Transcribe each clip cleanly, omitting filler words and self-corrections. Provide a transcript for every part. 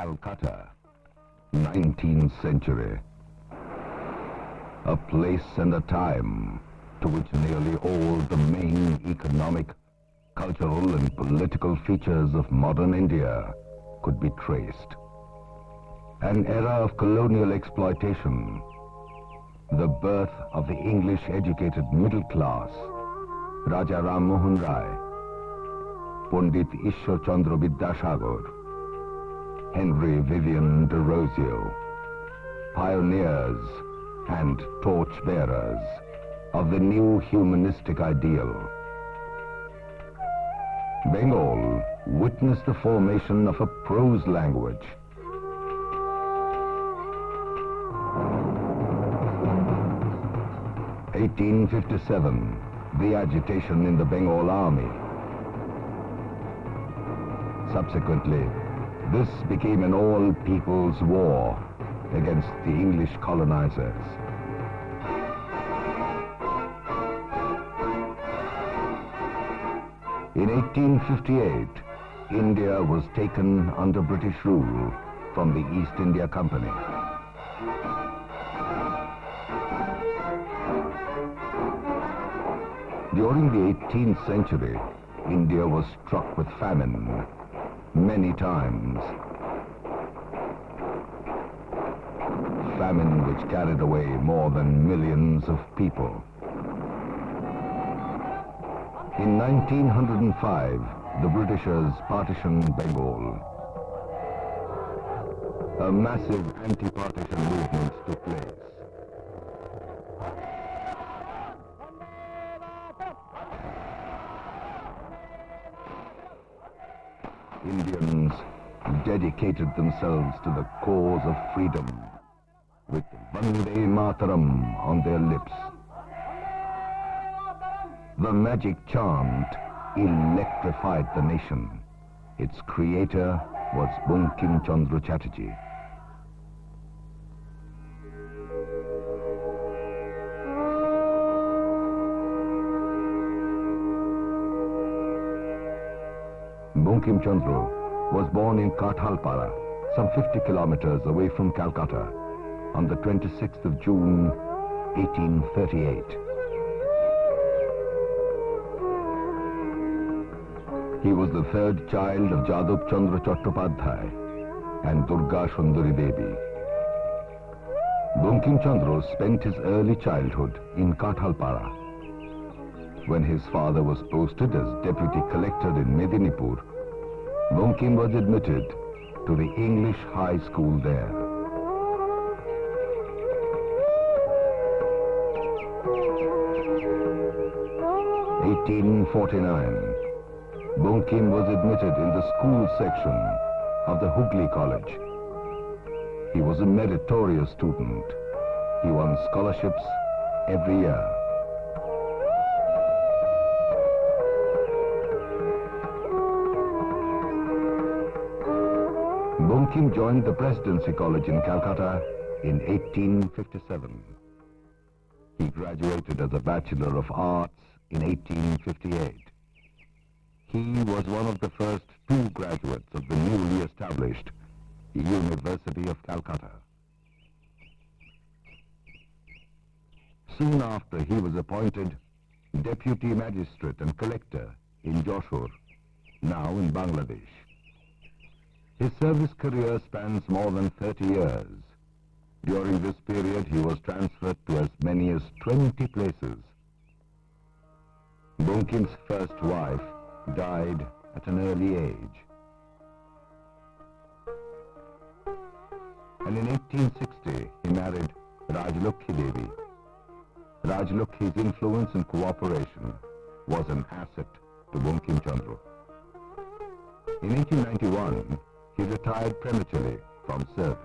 Calcutta, 19th century. A place and a time to which nearly all the main economic, cultural and political features of modern India could be traced. An era of colonial exploitation, the birth of the English-educated middle class, Raja Rajmohan Rai, Pandit Ishwar Chandra Gupta, Henry Vivian de Rosio, pioneers and torchbearers of the new humanistic ideal. Bengal witnessed the formation of a prose language. In 1857, the agitation in the Bengal army. Subsequently, this became an all-people's war against the English colonizers. In 1858, India was taken under British rule from the East India Company. During the 18th century, India was struck with famine many times. Famine which carried away more than millions of people. In 1905, the Britishers partitioned Bengal. A massive anti-partition movement took place. Indians dedicated themselves to the cause of freedom with Vande Mataram on their lips. The magic chant electrified the nation. Its creator was Bankim Chandra Chattopadhyay. Bankim Chandra was born in Kathalpara, some 50 kilometers away from Calcutta, on the 26th of June, 1838. He was the third child of Gaudiya Chandra Chattopadhyay and Durgeshnandini Devi. Bankim Chandra spent his early childhood in Kathalpara. When his father was posted as deputy collector in Medinipur, Bankim was admitted to the English high school there. In 1849, Bankim was admitted in the school section of the Hooghly College. He was a meritorious student. He won scholarships every year. Bankim joined the Presidency College in Calcutta in 1857. He graduated as a Bachelor of Arts in 1858. He was one of the first two graduates of the newly established University of Calcutta. Soon after, he was appointed Deputy Magistrate and Collector in Jashore, now in Bangladesh. His service career spans more than 30 years. During this period, he was transferred to as many as 20 places. Bankim's first wife died at an early age. And in 1860, he married Rajlakshmi Devi. Rajlakshmi's influence and cooperation was an asset to Bankim Chandra. In 1891, he retired prematurely from service.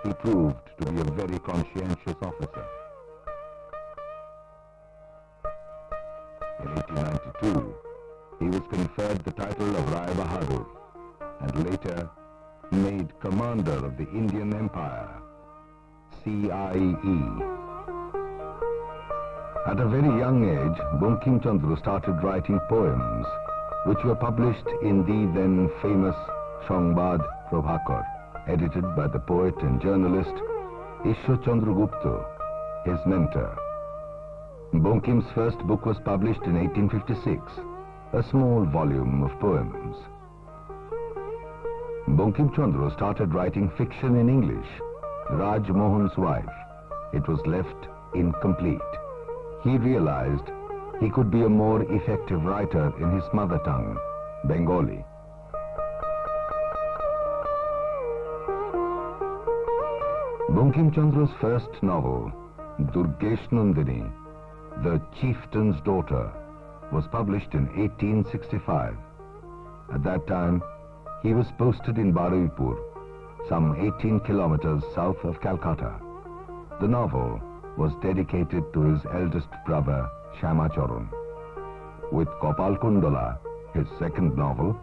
He proved to be a very conscientious officer. In 1892, he was conferred the title of Rai Bahadur and later made Commander of the Indian Empire, CIE. At a very young age, Bankim Chandra started writing poems which were published in the then famous Sangbad Prabhakar, edited by the poet and journalist Ishwar Chandra Gupta, his mentor. Bankim's first book was published in 1856, a small volume of poems. Bankim Chandra started writing fiction in English, Rajmohan's wife. It was left incomplete. He realized he could be a more effective writer in his mother tongue, Bengali. Bankim Chandra's first novel, Durgeshnandini, The Chieftain's Daughter, was published in 1865. At that time, he was posted in Baruipur, some 18 kilometers south of Calcutta. The novel was dedicated to his eldest brother, Shamacharan. With Kopal Kundala, his second novel,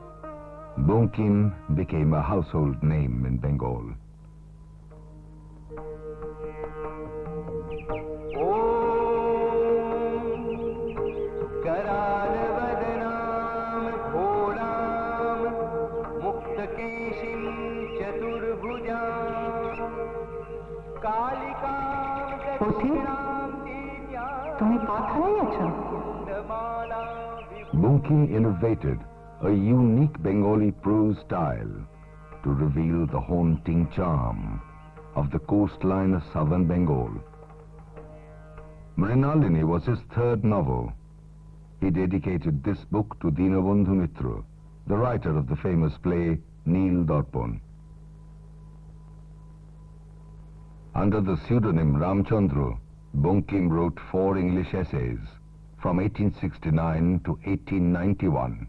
Bankim became a household name in Bengal. Bankim innovated a unique Bengali prose style to reveal the haunting charm of the coastline of southern Bengal. Mrinalini was his third novel. He dedicated this book to Dinabandhu Mitra, the writer of the famous play Neel Darpan. Under the pseudonym Ramchandra, Bankim wrote 4 English essays from 1869 to 1891.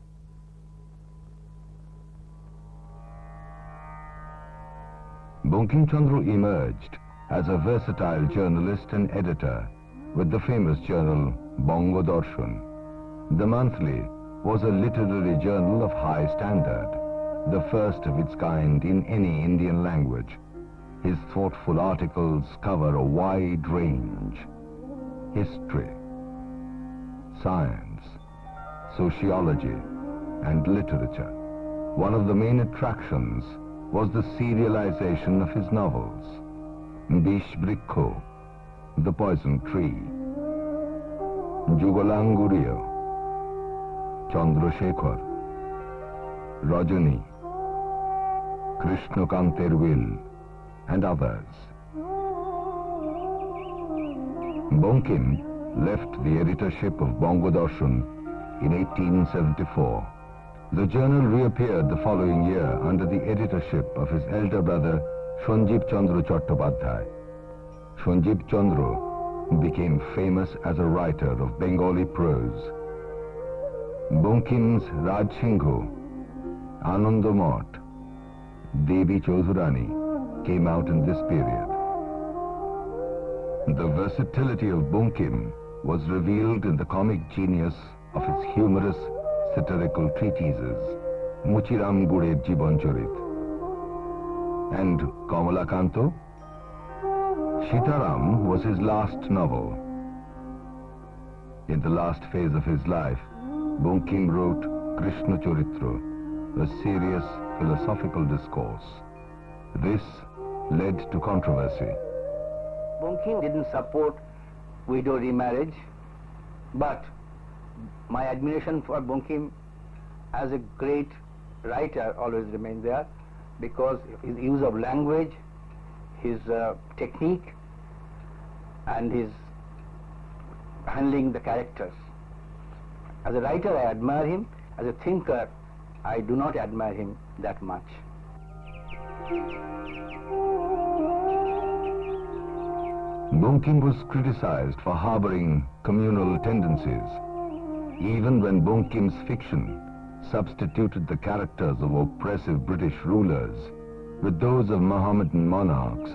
Bankim Chandra emerged as a versatile journalist and editor with the famous journal Bongo Darshan. The monthly was a literary journal of high standard, the first of its kind in any Indian language. His thoughtful articles cover a wide range: history, science, sociology, and literature. One of the main attractions was the serialization of his novels: Bish Brikho, The Poison Tree, Jugalanguriya, Chandrasekhar, Rajani, Krishnakanter Will, and others. Bankim left the editorship of Bongo Darshan in 1874. The journal reappeared the following year under the editorship of his elder brother Sangbad Chandra Chattopadhyay. Sangbad Chandra became famous as a writer of Bengali prose. Bankim's Rajsingho, Anandamath, Devi Chaudhurani came out in this period. The versatility of Bankim was revealed in the comic genius of his humorous satirical treatises, Muchiram Gurer Jiban Charit and Kamalakanto. Sitaram was his last novel. In the last phase of his life, Bankim wrote Krishna Charitra, a serious philosophical discourse. This led to controversy. Bankim didn't support widow remarriage, but my admiration for Bankim as a great writer always remains there, because his use of language, his technique, and his handling the characters. As a writer, I admire him. As a thinker, I do not admire him that much. Bankim was criticized for harboring communal tendencies. Even when Bankim's fiction substituted the characters of oppressive British rulers with those of Mohammedan monarchs,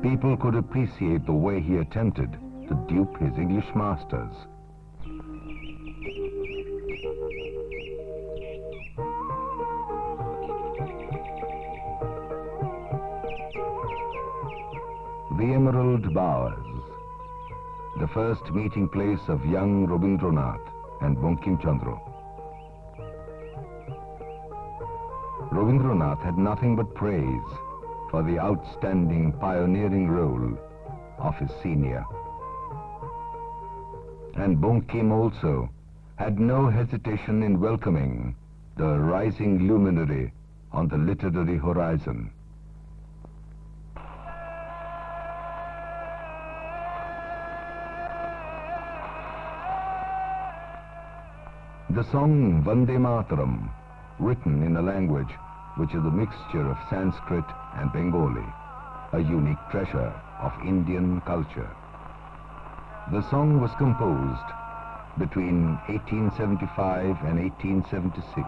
people could appreciate the way he attempted to dupe his English masters. The Emerald Bowers, the first meeting place of young Rabindranath and Bankim Chandra. Rabindranath had nothing but praise for the outstanding pioneering role of his senior. And Bankim also had no hesitation in welcoming the rising luminary on the literary horizon. The song Vande Mataram, written in a language which is a mixture of Sanskrit and Bengali, a unique treasure of Indian culture. The song was composed between 1875 and 1876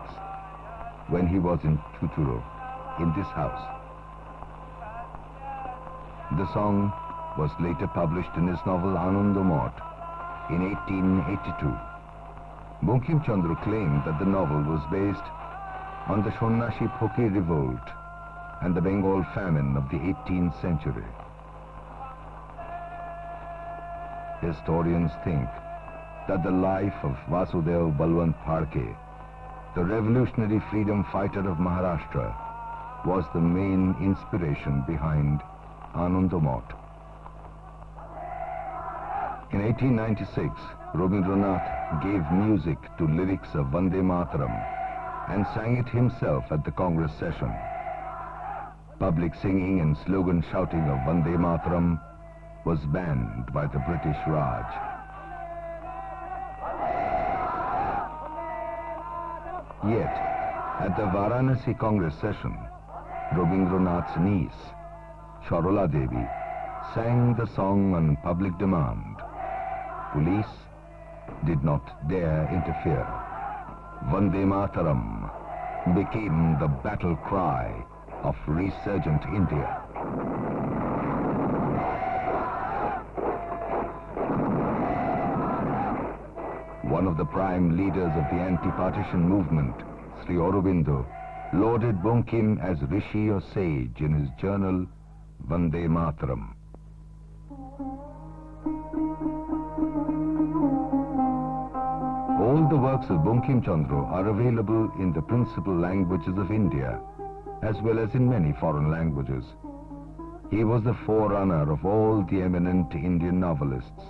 when he was in Chuturo, in this house. The song was later published in his novel Anandamath in 1882. Bankim Chandra claimed that the novel was based on the Shannashi Phokir revolt and the Bengal famine of the 18th century. Historians think that the life of Vasudev Balwant Pharke, the revolutionary freedom fighter of Maharashtra, was the main inspiration behind Anandamath. In 1896, Rabindranath gave music to lyrics of Vande Mataram and sang it himself at the Congress session. Public singing and slogan shouting of Vande Mataram was banned by the British Raj. Yet, at the Varanasi Congress session, Rabindranath's niece, Sarala Devi, sang the song on public demand. Police did not dare interfere. Vande Mataram became the battle cry of resurgent India. One of the prime leaders of the anti-partition movement, Sri Aurobindo, lauded Bankim as rishi or sage in his journal Vande Mataram. All the works of Bankim Chandra are available in the principal languages of India, as well as in many foreign languages. He was the forerunner of all the eminent Indian novelists.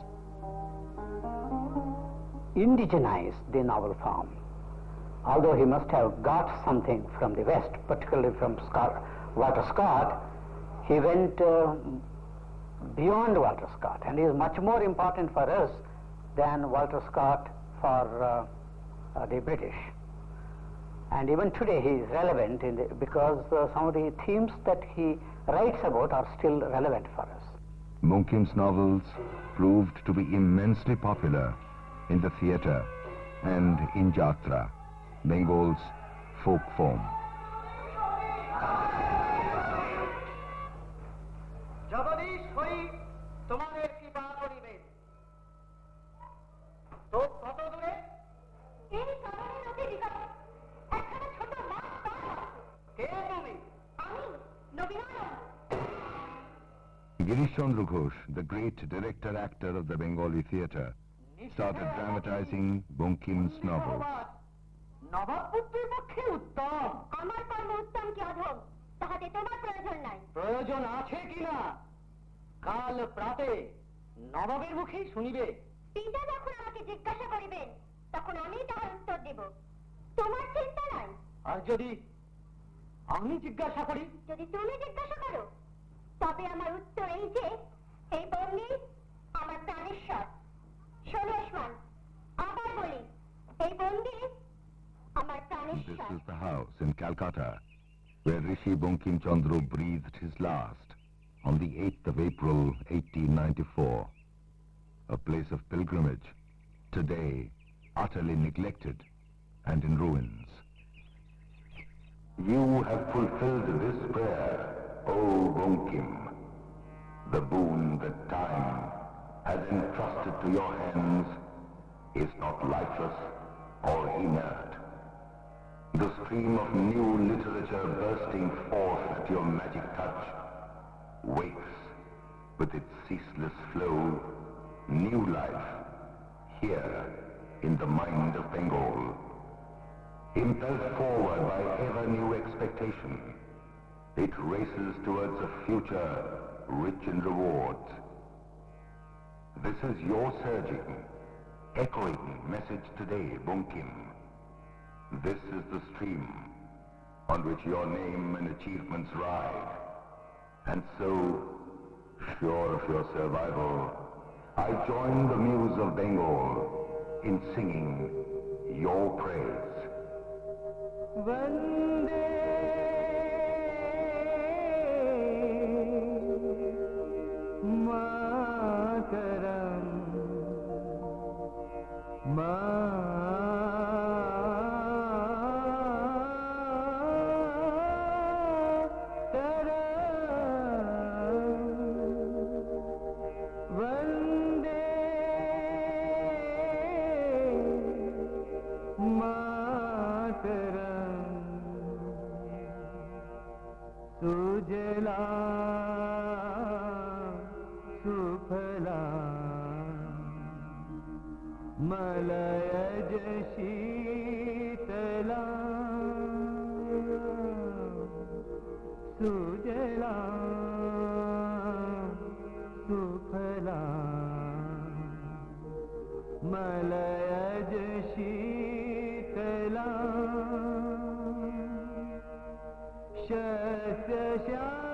Indigenized the novel form. Although he must have got something from the West, particularly from Walter Scott, he went beyond Walter Scott, and he is much more important for us than Walter Scott for the British. And even today he is relevant because some of the themes that he writes about are still relevant for us. Bankim's novels proved to be immensely popular in the theatre and in Jatra, Bengal's folk form. Girish Chandra Ghosh, the great director-actor of the Bengali theatre, started dramatizing Bankim's novels. This is the house in Calcutta where Rishi Bankim Chandra breathed his last on the 8th of April 1894. A place of pilgrimage, today utterly neglected and in ruins. You have fulfilled this prayer, O Bankim. The boon that time has entrusted to your hands is not lifeless or inert. The stream of new literature bursting forth at your magic touch wakes with its ceaseless flow new life here in the mind of Bengal. Impelled forward by ever new expectation, it races towards a future rich in rewards. This is your surging, echoing message today, Bunkim. This is the stream on which your name and achievements ride. And so, sure of your survival, I join the muse of Bengal in singing your praise. Vande Mataram Sujala Sufala Malayaj Shitala Sujala Sufala Malayaj Shitala Shasya